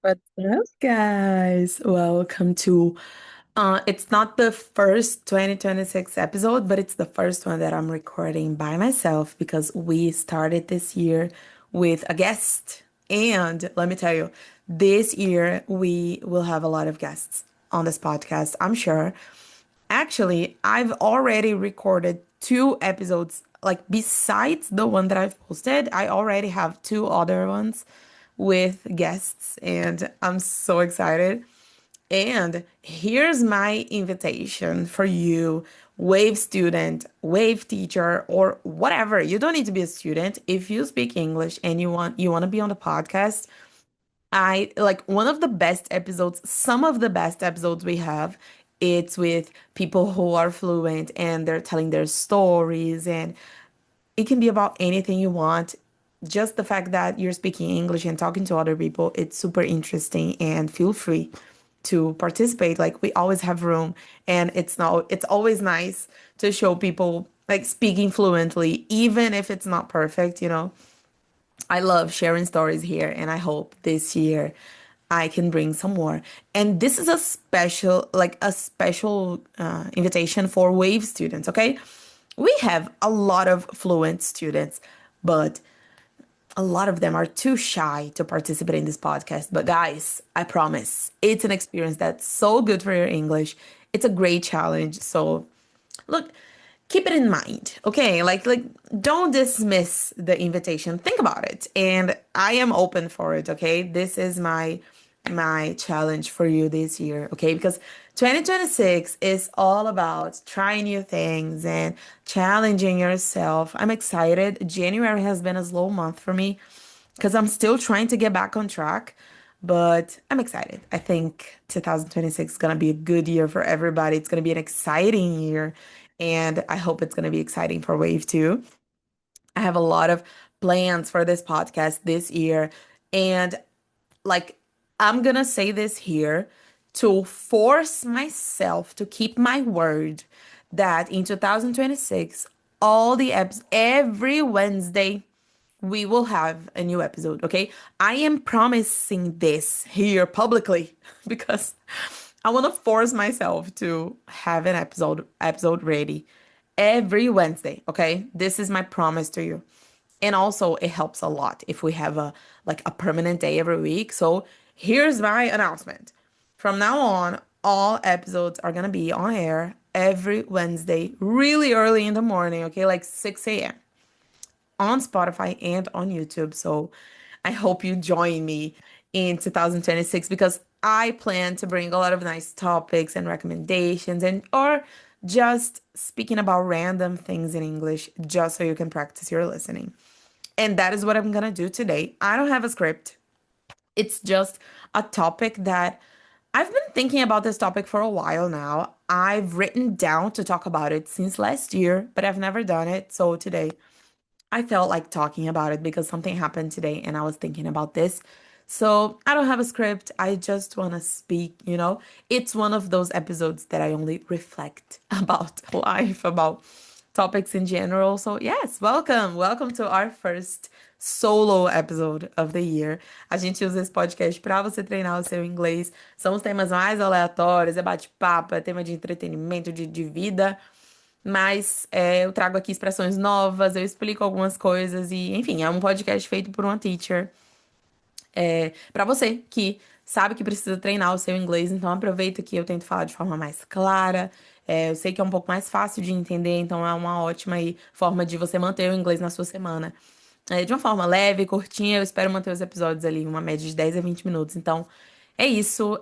What's up, guys? Welcome to it's not the first 2026 episode, but it's the first one that I'm recording by myself because we started this year with a guest. And let me tell you, this year we will have a lot of guests on this podcast, I'm sure. Actually, I've already recorded two episodes. Like, besides the one that I've posted, I already have two other ones with guests, and I'm so excited. And here's my invitation for you, Wave student, Wave teacher, or whatever. You don't need to be a student. If you speak English and you want to be on the podcast, I like one of the best episodes, some of the best episodes we have. It's with people who are fluent and they're telling their stories, and it can be about anything you want. Just the fact that you're speaking English and talking to other people, it's super interesting, and feel free to participate. Like, we always have room, and it's always nice to show people like speaking fluently, even if it's not perfect. I love sharing stories here, and I hope this year I can bring some more. And this is a special invitation for Wave students, okay? We have a lot of fluent students, but a lot of them are too shy to participate in this podcast. But guys, I promise, it's an experience that's so good for your English. It's a great challenge. So look, keep it in mind, okay? Like don't dismiss the invitation. Think about it. And I am open for it, okay? This is my challenge for you this year, okay? Because 2026 is all about trying new things and challenging yourself. I'm excited. January has been a slow month for me because I'm still trying to get back on track, but I'm excited. I think 2026 is going to be a good year for everybody. It's going to be an exciting year, and I hope it's going to be exciting for Wave too. I have a lot of plans for this podcast this year, and like, I'm gonna say this here to force myself to keep my word that in 2026, all the apps, every Wednesday, we will have a new episode, okay? I am promising this here publicly because I want to force myself to have an episode ready every Wednesday, okay? This is my promise to you. And also, it helps a lot if we have a permanent day every week. So here's my announcement. From now on, all episodes are gonna be on air every Wednesday, really early in the morning, okay? Like 6 a.m. on Spotify and on YouTube. So I hope you join me in 2026 because I plan to bring a lot of nice topics and recommendations, and or just speaking about random things in English just so you can practice your listening. And that is what I'm gonna do today. I don't have a script. It's just a topic that I've been thinking about this topic for a while now. I've written down to talk about it since last year, but I've never done it. So today I felt like talking about it because something happened today and I was thinking about this. So I don't have a script. I just want to speak. It's one of those episodes that I only reflect about life, about topics in general. So, yes, welcome. Welcome to our first solo episode of the year. A gente usa esse podcast para você treinar o seu inglês. São os temas mais aleatórios, é bate-papo, é tema de entretenimento, de vida. Mas eu trago aqui expressões novas, eu explico algumas coisas e, enfim, é um podcast feito por uma teacher. Para você que sabe que precisa treinar o seu inglês, então aproveita que eu tento falar de forma mais clara. Eu sei que é um pouco mais fácil de entender, então é uma ótima aí, forma de você manter o inglês na sua semana. De uma forma leve, curtinha, eu espero manter os episódios ali, uma média de 10 a 20 minutos. Então, é isso.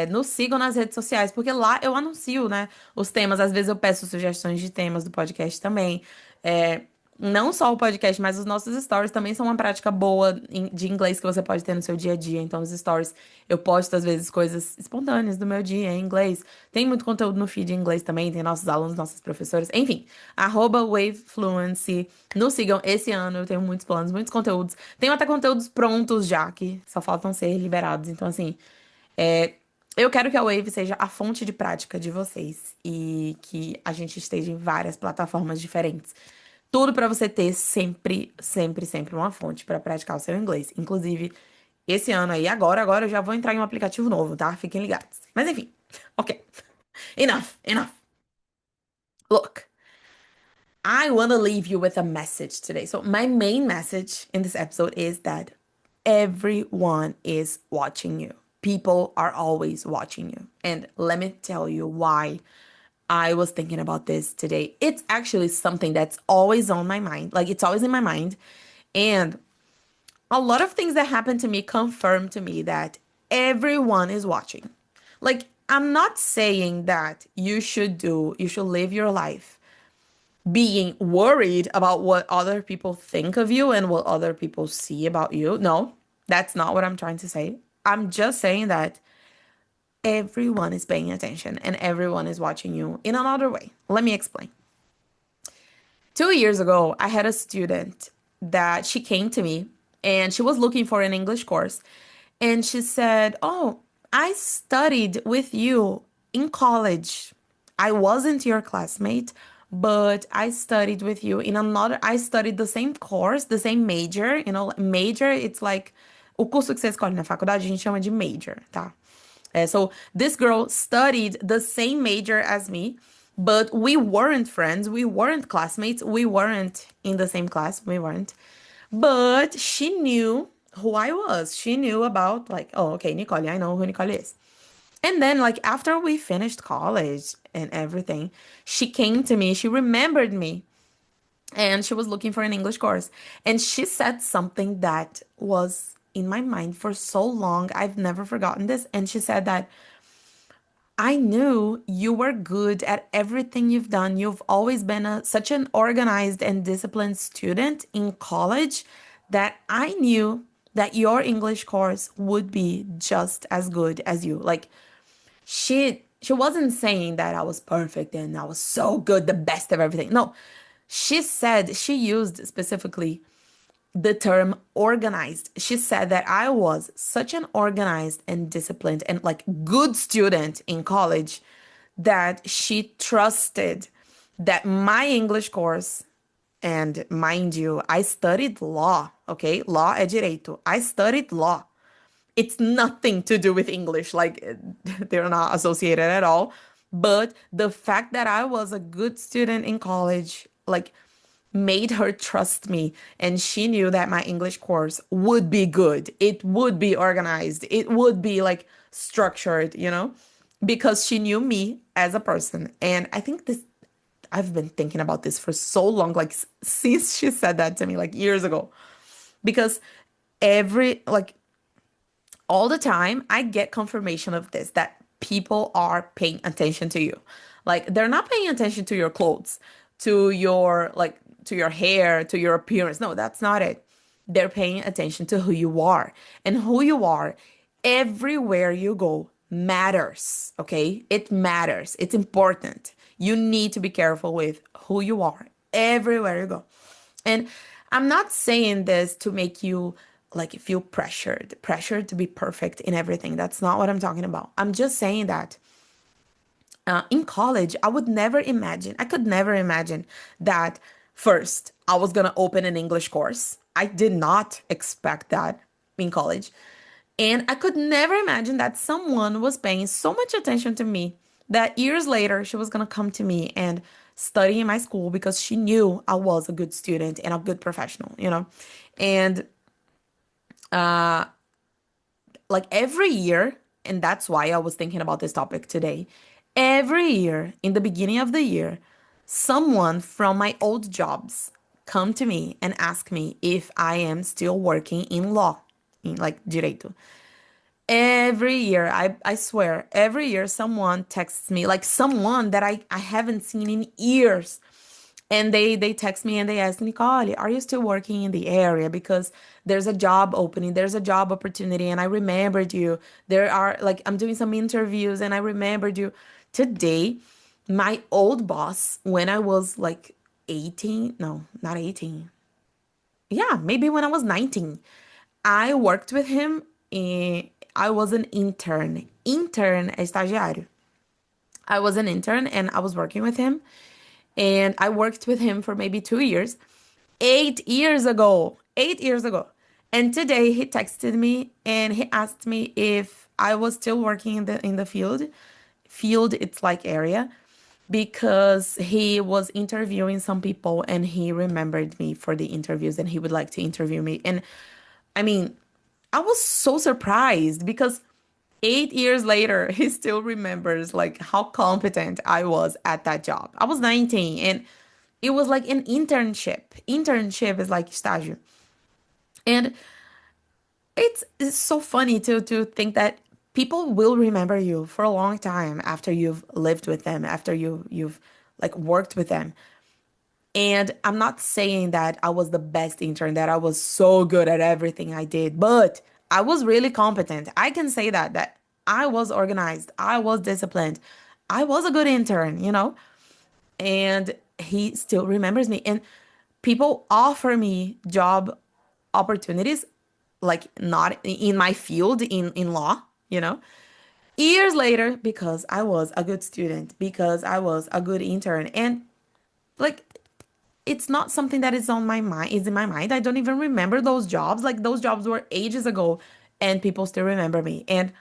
Nos sigam nas redes sociais, porque lá eu anuncio, né, os temas. Às vezes eu peço sugestões de temas do podcast também. É, não só o podcast, mas os nossos stories também são uma prática boa de inglês que você pode ter no seu dia a dia. Então, os stories, eu posto às vezes coisas espontâneas do meu dia em inglês. Tem muito conteúdo no feed em inglês também, tem nossos alunos, nossos professores. Enfim, @WaveFluency. Nos sigam esse ano, eu tenho muitos planos, muitos conteúdos. Tenho até conteúdos prontos já, que só faltam ser liberados. Então, assim, é, eu quero que a Wave seja a fonte de prática de vocês e que a gente esteja em várias plataformas diferentes. Tudo para você ter sempre, sempre, sempre uma fonte para praticar o seu inglês. Inclusive, Esse ano aí, agora eu já vou entrar em um aplicativo novo, tá? Fiquem ligados. Mas enfim, ok. Enough, enough. Look, I want to leave you with a message today. So, my main message in this episode is that everyone is watching you. People are always watching you. And let me tell you why I was thinking about this today. It's actually something that's always on my mind. Like, it's always in my mind. And a lot of things that happen to me confirm to me that everyone is watching. Like, I'm not saying that you should live your life being worried about what other people think of you and what other people see about you. No, that's not what I'm trying to say. I'm just saying that everyone is paying attention and everyone is watching you in another way. Let me explain. 2 years ago, I had a student that she came to me and she was looking for an English course. And she said, "Oh, I studied with you in college. I wasn't your classmate, but I studied with you in another, I studied the same course, the same major, major, it's like, o curso que você escolhe na faculdade, a gente chama de major, tá? So this girl studied the same major as me, but we weren't friends, we weren't classmates, we weren't in the same class, we weren't. But she knew who I was. She knew about, like, oh, okay, Nicole, I know who Nicole is. And then, like, after we finished college and everything, she came to me, she remembered me, and she was looking for an English course. And she said something that was in my mind for so long. I've never forgotten this. And she said that I knew you were good at everything you've done. You've always been such an organized and disciplined student in college that I knew that your English course would be just as good as you. Like, she wasn't saying that I was perfect and I was so good, the best of everything. No. She used specifically the term organized. She said that I was such an organized and disciplined and like good student in college that she trusted that my English course, and mind you, I studied law, okay? Law é direito. I studied law. It's nothing to do with English, like they're not associated at all. But the fact that I was a good student in college, like, made her trust me, and she knew that my English course would be good. It would be organized. It would be like structured, because she knew me as a person. And I think this, I've been thinking about this for so long, like since she said that to me, like years ago. Because like, all the time, I get confirmation of this, that people are paying attention to you. Like, they're not paying attention to your clothes, to your, like, to your hair, to your appearance. No, that's not it. They're paying attention to who you are. And who you are, everywhere you go, matters, okay? It matters. It's important. You need to be careful with who you are everywhere you go. And I'm not saying this to make you like feel pressured to be perfect in everything. That's not what I'm talking about. I'm just saying that in college, I could never imagine that first I was gonna open an English course. I did not expect that in college. And I could never imagine that someone was paying so much attention to me that years later she was gonna come to me and study in my school because she knew I was a good student and a good professional. And like every year, and that's why I was thinking about this topic today. Every year, in the beginning of the year, someone from my old jobs come to me and ask me if I am still working in law, in like direito. Every year, I swear, every year someone texts me, like someone that I haven't seen in years. And they text me and they ask, Nicole, are you still working in the area? Because there's a job opening, there's a job opportunity, and I remembered you. There are, like, I'm doing some interviews and I remembered you. Today, my old boss, when I was like 18, no, not 18. Yeah, maybe when I was 19, I worked with him. I was an intern. Intern é estagiário. I was an intern and I was working with him. And I worked with him for maybe 2 years. 8 years ago. 8 years ago. And today he texted me and he asked me if I was still working in the field. Field, it's like area, because he was interviewing some people and he remembered me for the interviews and he would like to interview me. And I mean, I was so surprised because 8 years later, he still remembers like how competent I was at that job. I was 19 and it was like an internship. Internship is like estágio. And it's so funny to think that people will remember you for a long time after you've lived with them, after you've like worked with them. And I'm not saying that I was the best intern, that I was so good at everything I did, but I was really competent. I can say that I was organized, I was disciplined, I was a good intern. And he still remembers me. And people offer me job opportunities, like not in my field in law, years later because I was a good student, because I was a good intern. And like it's not something that is on my mind, is in my mind. I don't even remember those jobs. Like those jobs were ages ago and people still remember me. And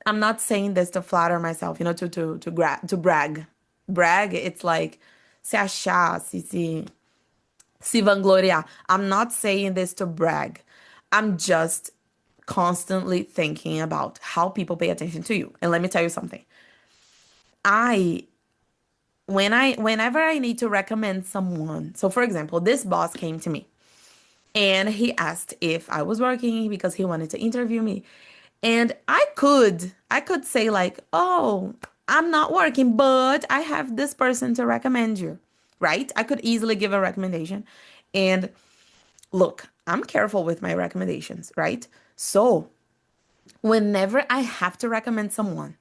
I'm not saying this to flatter myself, to brag. Brag, it's like se achar, se vangloriar. I'm not saying this to brag. I'm just constantly thinking about how people pay attention to you. And let me tell you something. I whenever I need to recommend someone. So for example, this boss came to me and he asked if I was working because he wanted to interview me. And I could say like, "Oh, I'm not working, but I have this person to recommend you." Right? I could easily give a recommendation. And look, I'm careful with my recommendations, right? So, whenever I have to recommend someone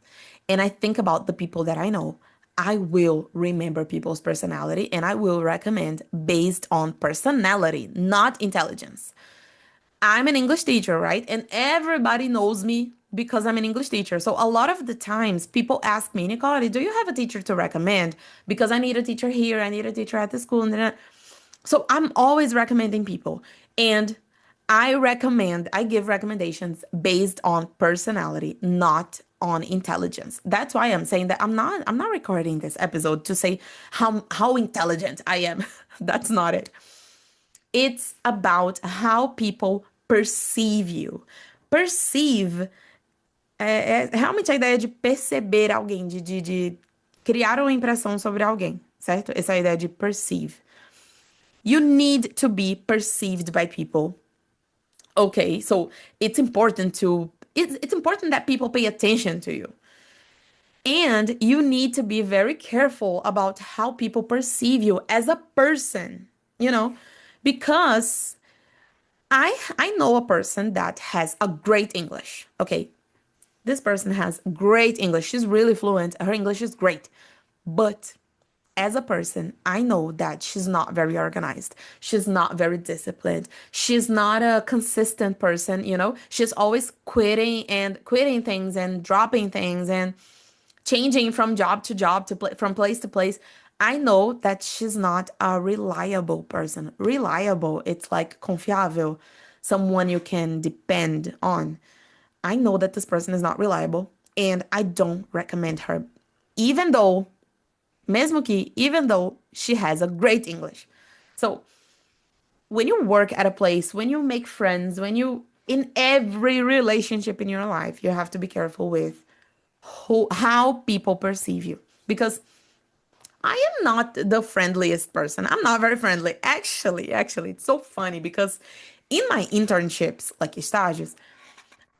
and I think about the people that I know, I will remember people's personality and I will recommend based on personality, not intelligence. I'm an English teacher, right? And everybody knows me because I'm an English teacher. So a lot of the times people ask me, Nicole, do you have a teacher to recommend? Because I need a teacher here, I need a teacher at the school. So I'm always recommending people. And I give recommendations based on personality, not on intelligence. That's why I'm saying that I'm not recording this episode to say how intelligent I am. That's not it. It's about how people perceive you. Perceive é realmente a ideia de perceber alguém, de criar uma impressão sobre alguém, certo? Essa é a ideia de perceive. You need to be perceived by people. Okay, so it's important that people pay attention to you. And you need to be very careful about how people perceive you as a person, you know? Because I know a person that has a great English. Okay, this person has great English. She's really fluent. Her English is great. But as a person, I know that she's not very organized. She's not very disciplined. She's not a consistent person. She's always quitting things and dropping things and changing from job to job from place to place. I know that she's not a reliable person. Reliable, it's like confiável, someone you can depend on. I know that this person is not reliable and I don't recommend her, even though even though she has a great English. So when you work at a place, when you make friends, in every relationship in your life, you have to be careful with how people perceive you. Because I am not the friendliest person. I'm not very friendly. Actually, it's so funny because in my internships, like estágios,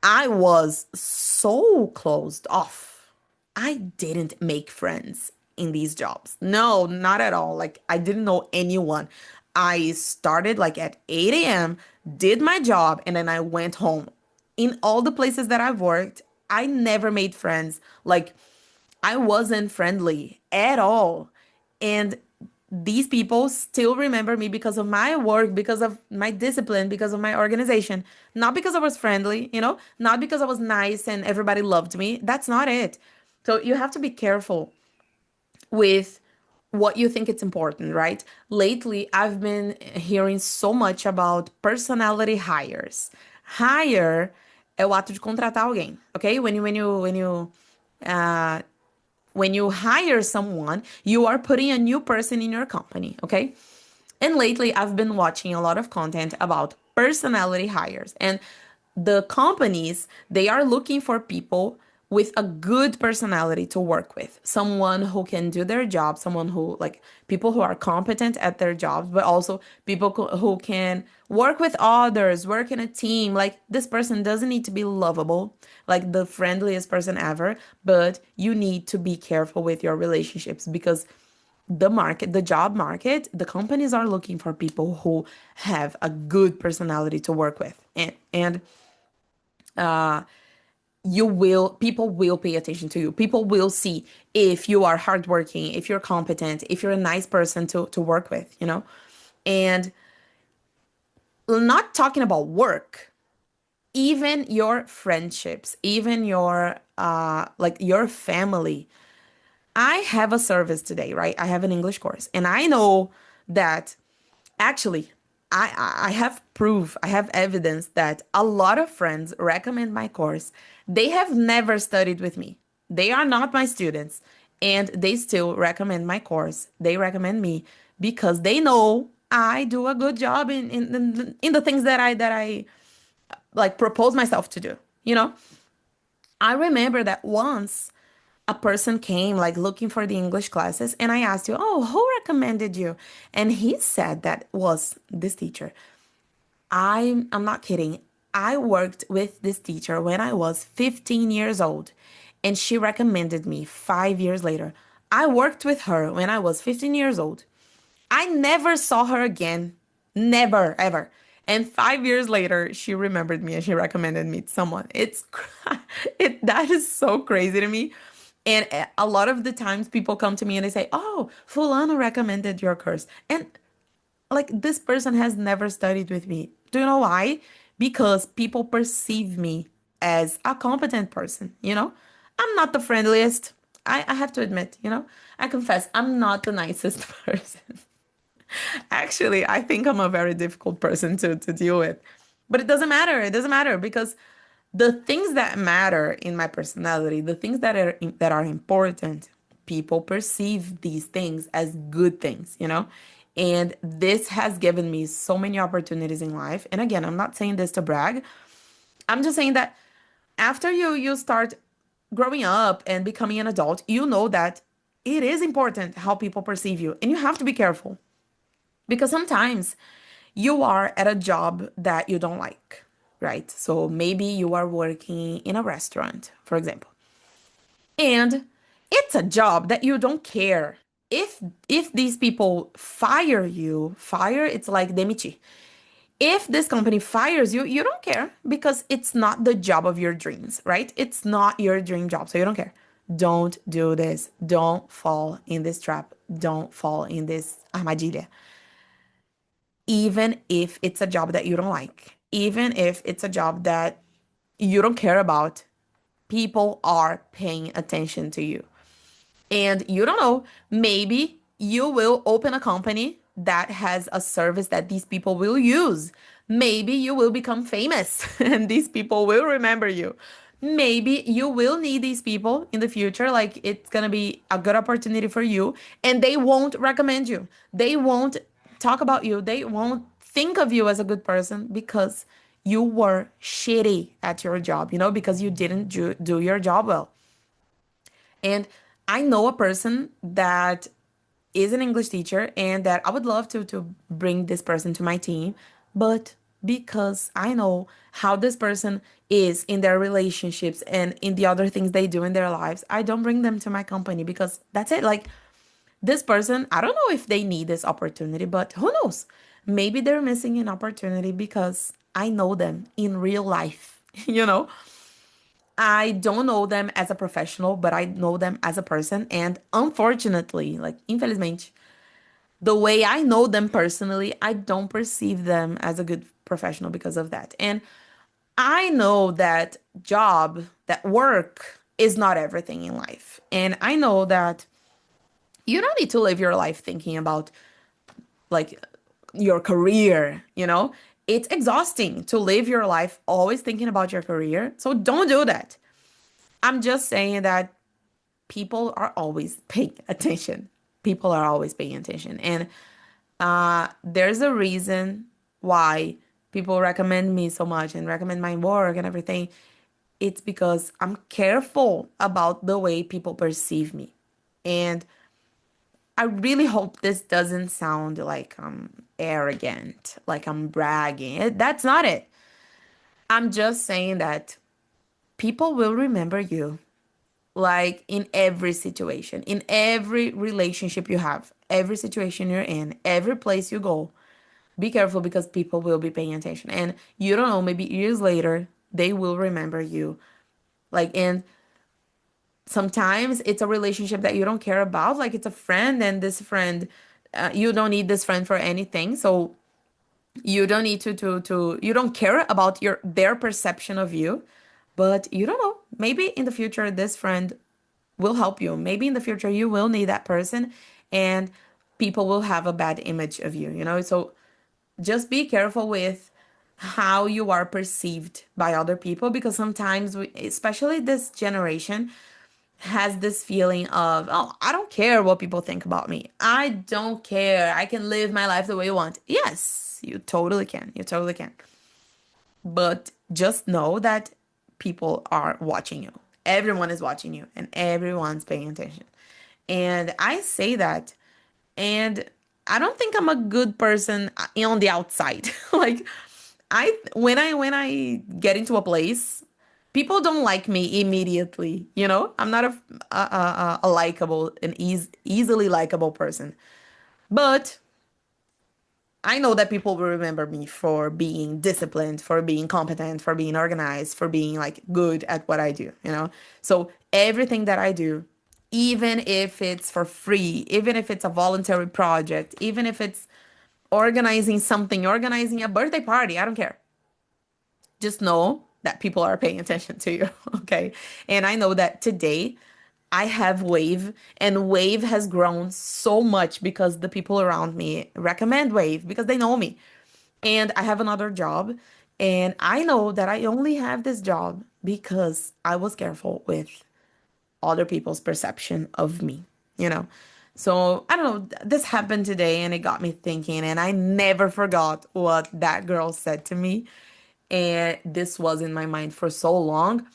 I was so closed off. I didn't make friends in these jobs. No, not at all. Like I didn't know anyone. I started like at 8 a.m., did my job, and then I went home. In all the places that I've worked, I never made friends. Like I wasn't friendly at all. And these people still remember me because of my work, because of my discipline, because of my organization. Not because I was friendly, not because I was nice and everybody loved me. That's not it. So you have to be careful with what you think it's important, right? Lately, I've been hearing so much about personality hires. Hire é o ato de contratar alguém, okay? Uh, when you hire someone, you are putting a new person in your company, okay? And lately, I've been watching a lot of content about personality hires. And the companies, they are looking for people with a good personality to work with. Someone who can do their job, someone who, like, people who are competent at their jobs, but also people who can work with others, work in a team. Like, this person doesn't need to be lovable, like the friendliest person ever, but you need to be careful with your relationships because the job market, the companies are looking for people who have a good personality to work with. And people will pay attention to you. People will see if you are hardworking, if you're competent, if you're a nice person to work with, you know? And not talking about work, even your friendships, even your like your family. I have a service today, right? I have an English course, and I know that actually I have proof, I have evidence that a lot of friends recommend my course. They have never studied with me. They are not my students, and they still recommend my course. They recommend me because they know I do a good job in the things that I like propose myself to do, you know? I remember that once a person came like looking for the English classes and I asked you, "Oh, who recommended you?" And he said that was this teacher. I'm not kidding. I worked with this teacher when I was 15 years old and she recommended me 5 years later. I worked with her when I was 15 years old. I never saw her again. Never, ever. And 5 years later, she remembered me and she recommended me to someone. That is so crazy to me. And a lot of the times people come to me and they say, "Oh, Fulano recommended your course." And like this person has never studied with me. Do you know why? Because people perceive me as a competent person, you know? I'm not the friendliest. I have to admit, you know? I confess, I'm not the nicest person. Actually, I think I'm a very difficult person to deal with. But it doesn't matter. It doesn't matter because the things that matter in my personality, the things that are important, people perceive these things as good things, you know? And this has given me so many opportunities in life. And again, I'm not saying this to brag. I'm just saying that after you start growing up and becoming an adult, you know that it is important how people perceive you, and you have to be careful. Because sometimes you are at a job that you don't like, right? So maybe you are working in a restaurant, for example, and it's a job that you don't care. If these people fire you, fire, it's like demitir. If this company fires you, you don't care because it's not the job of your dreams, right? It's not your dream job, so you don't care. Don't do this. Don't fall in this trap. Don't fall in this armadilha, even if it's a job that you don't like, even if it's a job that you don't care about, people are paying attention to you. And you don't know, maybe you will open a company that has a service that these people will use. Maybe you will become famous and these people will remember you. Maybe you will need these people in the future. Like it's gonna be a good opportunity for you, and they won't recommend you. They won't talk about you. They won't think of you as a good person because you were shitty at your job, you know, because you didn't do your job well. And I know a person that is an English teacher and that I would love to bring this person to my team, but because I know how this person is in their relationships and in the other things they do in their lives, I don't bring them to my company because that's it. Like this person, I don't know if they need this opportunity, but who knows? Maybe they're missing an opportunity because I know them in real life, you know? I don't know them as a professional, but I know them as a person. And unfortunately, like, infelizmente, the way I know them personally, I don't perceive them as a good professional because of that. And I know that that work is not everything in life. And I know that you don't need to live your life thinking about like your career, you know? It's exhausting to live your life always thinking about your career. So don't do that. I'm just saying that people are always paying attention. People are always paying attention. And there's a reason why people recommend me so much and recommend my work and everything. It's because I'm careful about the way people perceive me. And I really hope this doesn't sound like I'm arrogant, like I'm bragging. That's not it. I'm just saying that people will remember you, like in every situation, in every relationship you have, every situation you're in, every place you go. Be careful because people will be paying attention. And you don't know, maybe years later, they will remember you. Like, and sometimes it's a relationship that you don't care about. Like, it's a friend, and this friend, you don't need this friend for anything. So you don't need you don't care about their perception of you. But you don't know. Maybe in the future, this friend will help you. Maybe in the future, you will need that person, and people will have a bad image of you, you know? So just be careful with how you are perceived by other people, because sometimes we, especially this generation, has this feeling of, oh, I don't care what people think about me. I don't care. I can live my life the way I want. Yes, you totally can. You totally can. But just know that people are watching you. Everyone is watching you and everyone's paying attention. And I say that, and I don't think I'm a good person on the outside. Like, when I get into a place, people don't like me immediately, you know? I'm not a likable and easily likable person. But I know that people will remember me for being disciplined, for being competent, for being organized, for being like good at what I do, you know? So everything that I do, even if it's for free, even if it's a voluntary project, even if it's organizing something, organizing a birthday party, I don't care. Just know that people are paying attention to you, okay? And I know that today I have Wave, and Wave has grown so much because the people around me recommend Wave because they know me. And I have another job, and I know that I only have this job because I was careful with other people's perception of me, you know? So I don't know, this happened today and it got me thinking, and I never forgot what that girl said to me. And this was in my mind for so long.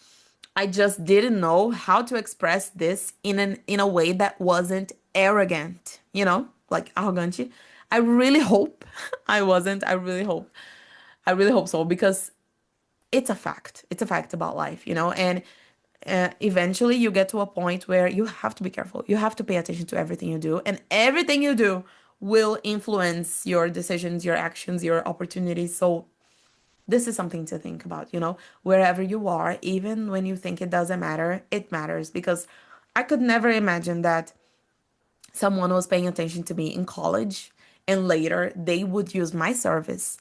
I just didn't know how to express this in a way that wasn't arrogant, you know, like arrogante. I really hope I wasn't. I really hope. I really hope so, because it's a fact. It's a fact about life, you know, and eventually you get to a point where you have to be careful. You have to pay attention to everything you do, and everything you do will influence your decisions, your actions, your opportunities. So this is something to think about, you know, wherever you are, even when you think it doesn't matter, it matters, because I could never imagine that someone was paying attention to me in college and later they would use my service,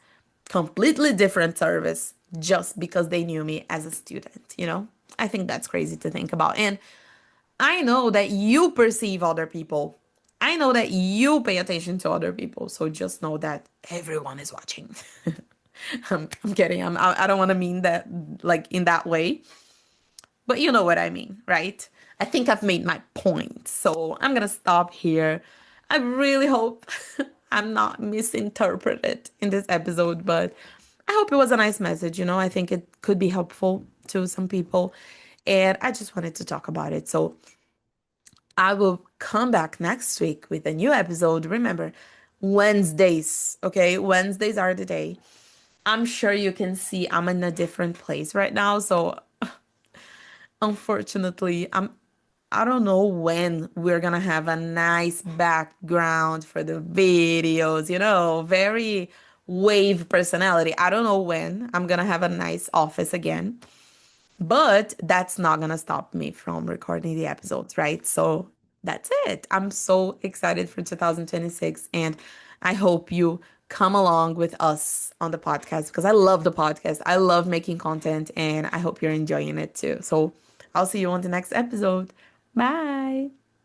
completely different service, just because they knew me as a student, you know? I think that's crazy to think about. And I know that you perceive other people. I know that you pay attention to other people. So just know that everyone is watching. I'm kidding. I don't want to mean that like in that way, but you know what I mean, right? I think I've made my point. So I'm going to stop here. I really hope I'm not misinterpreted in this episode, but I hope it was a nice message. You know, I think it could be helpful to some people. And I just wanted to talk about it. So I will come back next week with a new episode. Remember, Wednesdays, okay? Wednesdays are the day. I'm sure you can see I'm in a different place right now. So unfortunately, I don't know when we're gonna have a nice background for the videos, you know, very wave personality. I don't know when I'm gonna have a nice office again, but that's not gonna stop me from recording the episodes, right? So that's it. I'm so excited for 2026, and I hope you come along with us on the podcast, because I love the podcast. I love making content, and I hope you're enjoying it too. So I'll see you on the next episode. Bye.